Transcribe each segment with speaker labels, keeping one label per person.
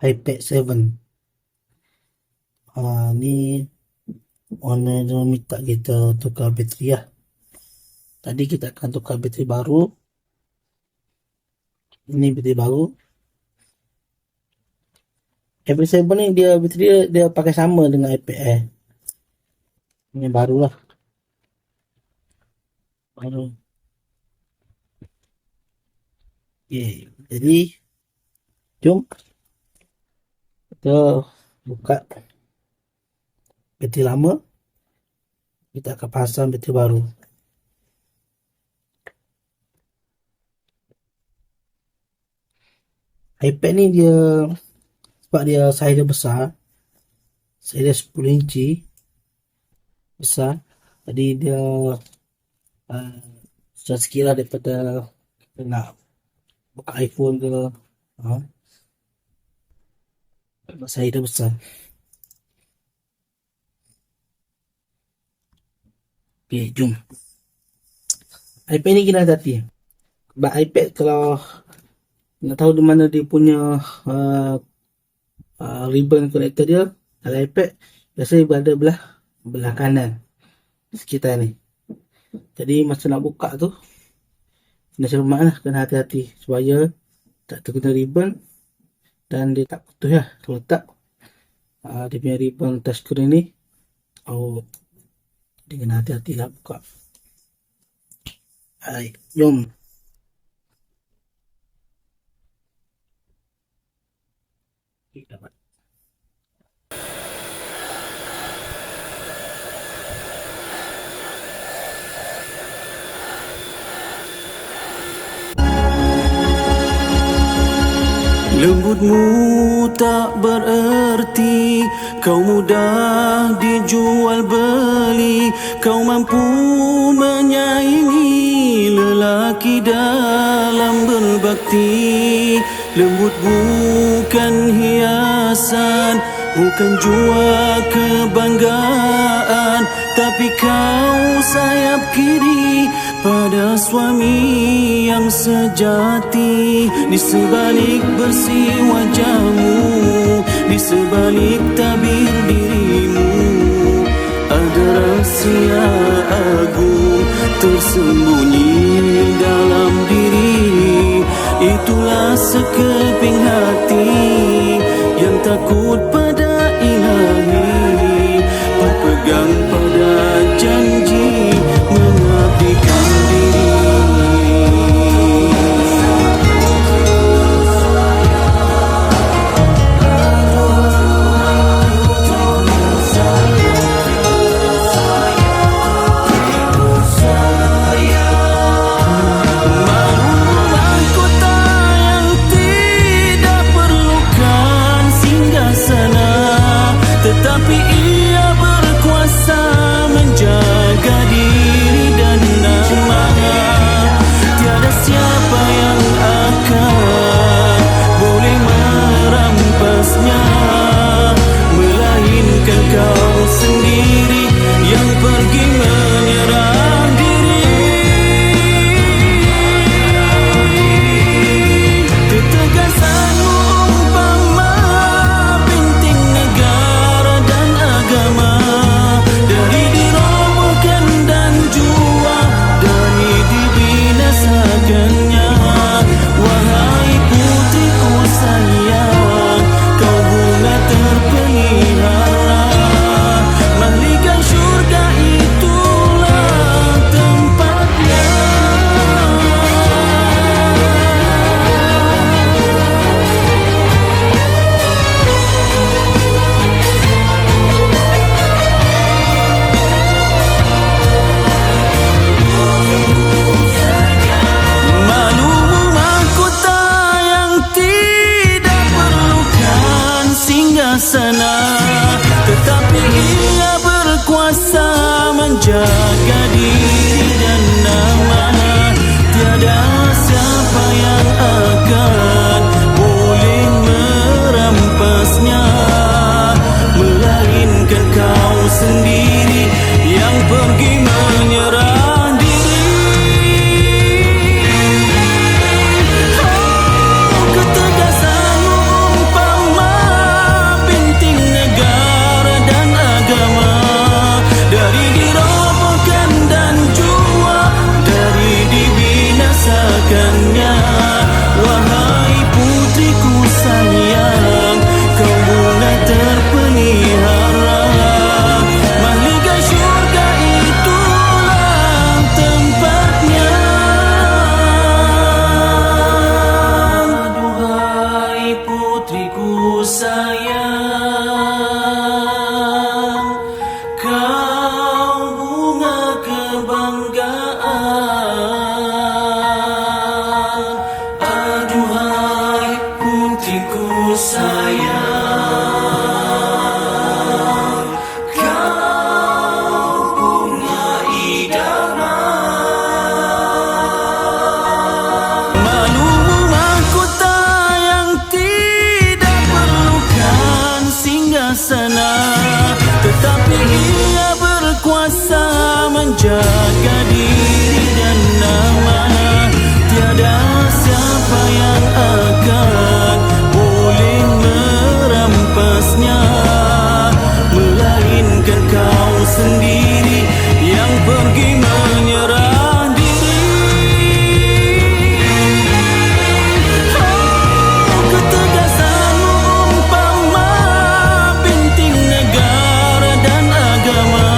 Speaker 1: iPad 7. Ni owner dia minta kita tukar bateri lah. Tadi kita akan tukar bateri baru. Ini bateri baru. iPad 7 ni dia bateri dia pakai sama dengan iPad Air. Ini baru lah. Baru. Okay, jadi jom kita buka bateri lama, kita akan pasang bateri baru. iPad ni dia sebab dia saiz dia besar, saiz dia 10 inci besar, jadi dia susah sikit lah daripada nak buka iPhone ke, sebab saiz dia besar. Okay, jom. iPad ni kena hati-hati. Sebab iPad kalau nak tahu di mana dia punya ribbon connector dia, dalam iPad biasanya berada belah kanan sekitar ni. Jadi masa nak buka tu kena cermat lah, kena hati-hati supaya tak terkena ribbon dan dia tak putus lah. Kalau tak dia punya ribbon touchscreen ni dia kena hati-hati lah buka. Hai, jom. Dapat.
Speaker 2: Lembutmu tak bererti, kau mudah dijual beli, kau mampu menyaingi lelaki dalam berbakti. Lembut bukan hiasan, bukan jua kebanggaan, tapi kau sayap kiri pada suami yang sejati. Di sebalik bersih wajahmu, di sebalik tabir dirimu, ada rahsia agung tersembunyi dalam diri. Itulah sekeping hati yang takut pada ilahi, berpegang pada janji mengabdikan diri. Tetapi ia berkuasa menjaga diri dan nama. Tiada siapa yang akan boleh merampasnya, melainkan kau sendiri yang pergi menyerah diri. Ketegasanmu umpama binting negara dan agama, dari dirobohkan dan jua dari dibinasakannya. Wahai putriku sayang, kau bunga terpelihara, mahligai syurga itulah tempatnya. Malumu mahkota yang tidak perlukan singgasana, tetapi ia berkuasa menjaga diri dan nama. Tiada siapa yang akan boleh merampasnya, melainkan kau sendiri yang pergi menyerah diri. Ketegasanmu umpama putriku sayang, kau bunga kebanggaan. Aduhai putriku sayang, kau bunga idaman. Malumu mahkota yang tidak perlukan singgasana, tetapi ia berkuasa menjaga diri dan nama. Tiada siapa yang akan boleh merampasnya, melainkan kau sendiri yang pergi menyerah diri. Oh, ketegasanmu umpama binting negara dan agama,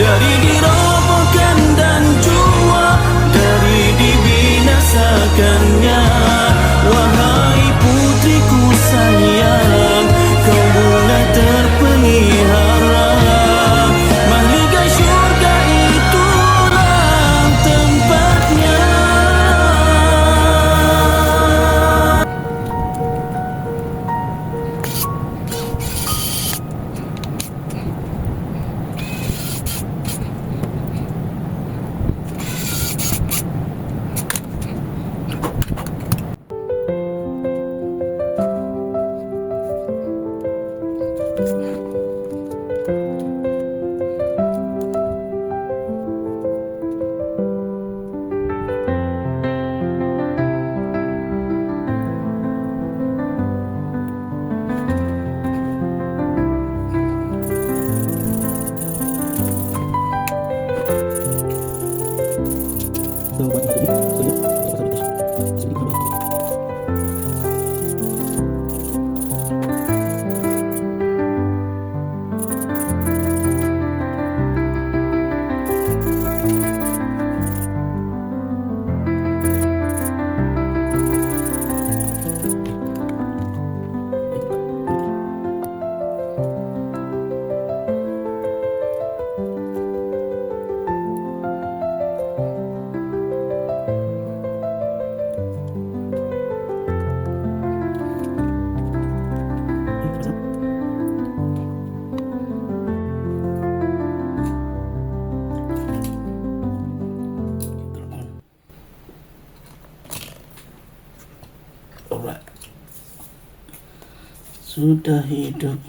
Speaker 2: dari dirobohkan dan jua dari dibinasakannya. Wahai putriku sayang, kau bunga terpelihara, mahligai syurga itulah tempatnya.
Speaker 1: Alright. Sudah hidup.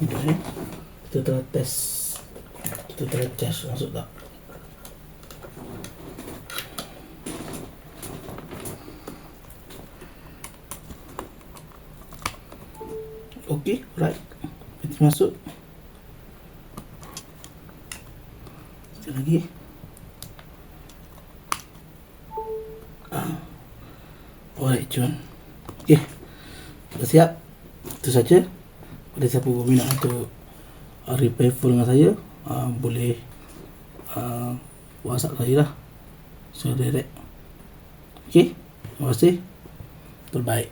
Speaker 1: Okay. Kita telah test. Kita telah test masuk tak? Okey, right. Kita masuk. Sekali lagi. Alright, John. Okey. Dah siap. Itu saja. Pada siapa berminat untuk repair phone dengan saya, boleh WhatsApp saya lah. Saya direct. Okey. Terima kasih. Terbaik.